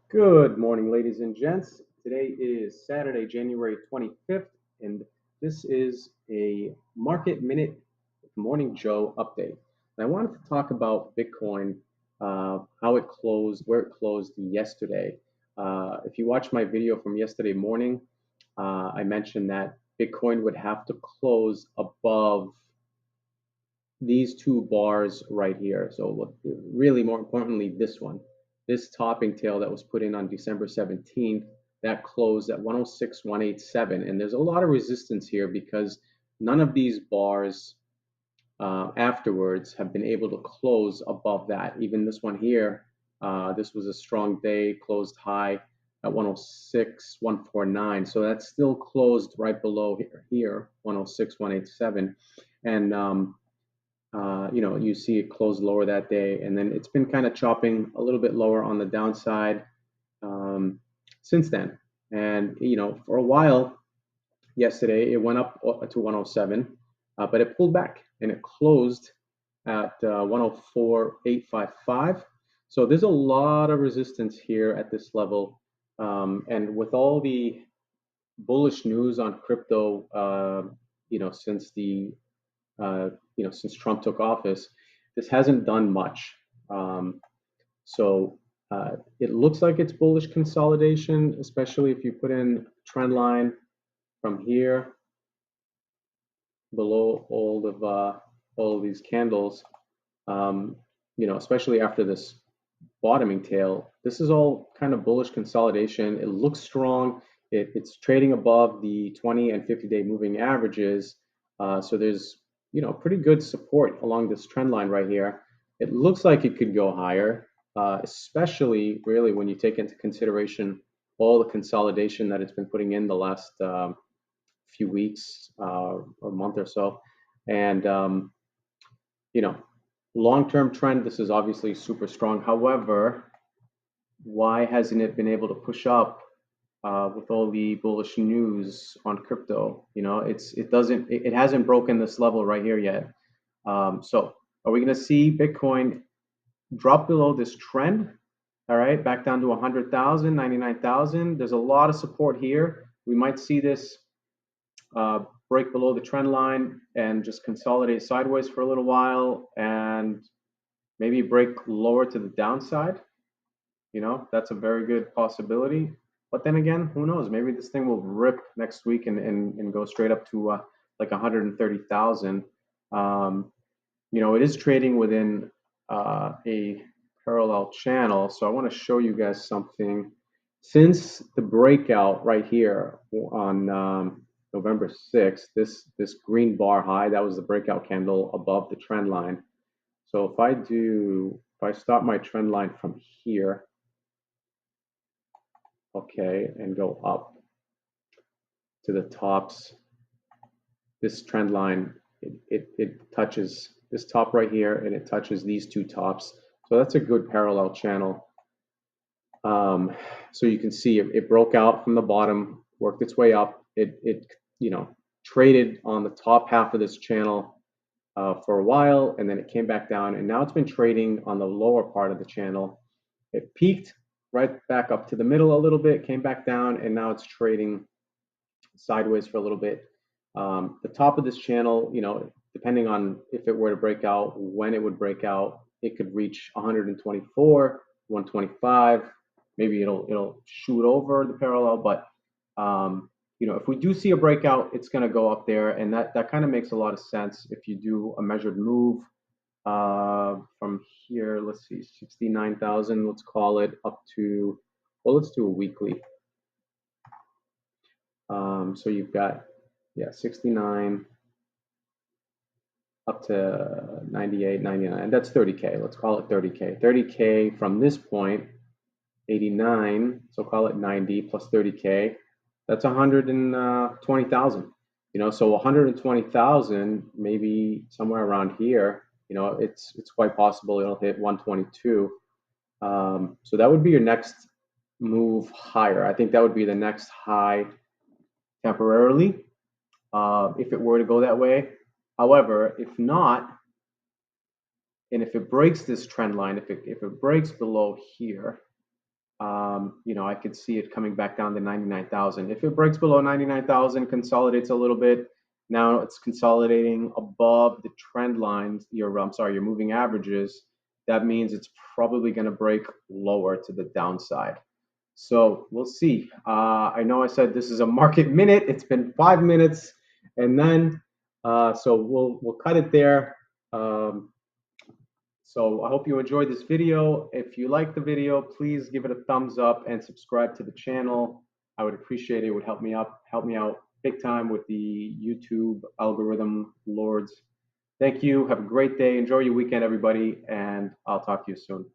Good morning, ladies and gents. Today is Saturday, January 25th, and this is a Market Minute with Morning Joe update. And I wanted to talk about Bitcoin, how it closed, where it closed yesterday. If you watch my video from yesterday morning, I mentioned that Bitcoin would have to close above these two bars right here. So really more importantly, this one, this topping tail that was put in on December 17th, that closed at 106,187. And there's a lot of resistance here because none of these bars afterwards have been able to close above that. Even this one here, this was a strong day, closed high at 106,149. So that's still closed right below here 106,187. And you see it closed lower that day, and then it's been kind of chopping a little bit lower on the downside since then. And for a while yesterday, it went up to 107, but it pulled back and it closed at 104,855. So there's a lot of resistance here at this level, and with all the bullish news on crypto, since the since Trump took office, this hasn't done much. Um, so it looks like it's bullish consolidation, especially if you put in trend line from here below all of these candles. Um, especially after this bottoming tail, this is all kind of bullish consolidation. It looks strong. It's trading above the 20 and 50-day moving averages. So there's pretty good support along this trend line right here. It looks like it could go higher, especially really when you take into consideration all the consolidation that it's been putting in the last few weeks or month or so. And you know, long-term trend, this is obviously super strong. However, why hasn't it been able to push up with all the bullish news on crypto? It hasn't broken this level right here yet. So are we going to see Bitcoin drop below this trend? All right, back down to 100,000, 99,000. There's a lot of support here. We might see this break below the trend line and just consolidate sideways for a little while and maybe break lower to the downside. That's a very good possibility. But then again, who knows? Maybe this thing will rip next week and go straight up to like 130,000. It is trading within a parallel channel. So I want to show you guys something. Since the breakout right here on November 6th, this green bar high, that was the breakout candle above the trend line. So if I stop my trend line from here, okay, and go up to the tops, this trend line, it touches this top right here and it touches these two tops. So that's a good parallel channel. So you can see it broke out from the bottom, worked its way up. It traded on the top half of this channel for a while, and then it came back down, and now it's been trading on the lower part of the channel. It peaked right back up to the middle a little bit, came back down, and now it's trading sideways for a little bit. The top of this channel, depending on if it were to break out, when it would break out, it could reach 124, 125. Maybe it'll shoot over the parallel, but if we do see a breakout, it's going to go up there, and that kind of makes a lot of sense if you do a measured move from here. Let's see, 69,000. Let's call it up to. Well, let's do a weekly. So you've got 69 up to 98, 99. That's 30K. Let's call it 30K. 30K from this point, 89. So call it 90 plus 30K. That's 120,000. So 120,000, maybe somewhere around here. It's quite possible it'll hit 122. So that would be your next move higher. I think that would be the next high temporarily, if it were to go that way. However, if not, and if it breaks this trend line, if it breaks below here, I could see it coming back down to 99,000. If it breaks below 99,000, consolidates a little bit. Now it's consolidating above the trend lines, your moving averages. That means it's probably going to break lower to the downside. So we'll see. I know I said this is a market minute. It's been 5 minutes, and then so we'll cut it there. Um, so I hope you enjoyed this video. If you like the video, please give it a thumbs up and subscribe to the channel. I would appreciate it. It would help me out big time with the YouTube algorithm lords. Thank you. Have a great day. Enjoy your weekend, everybody, and I'll talk to you soon.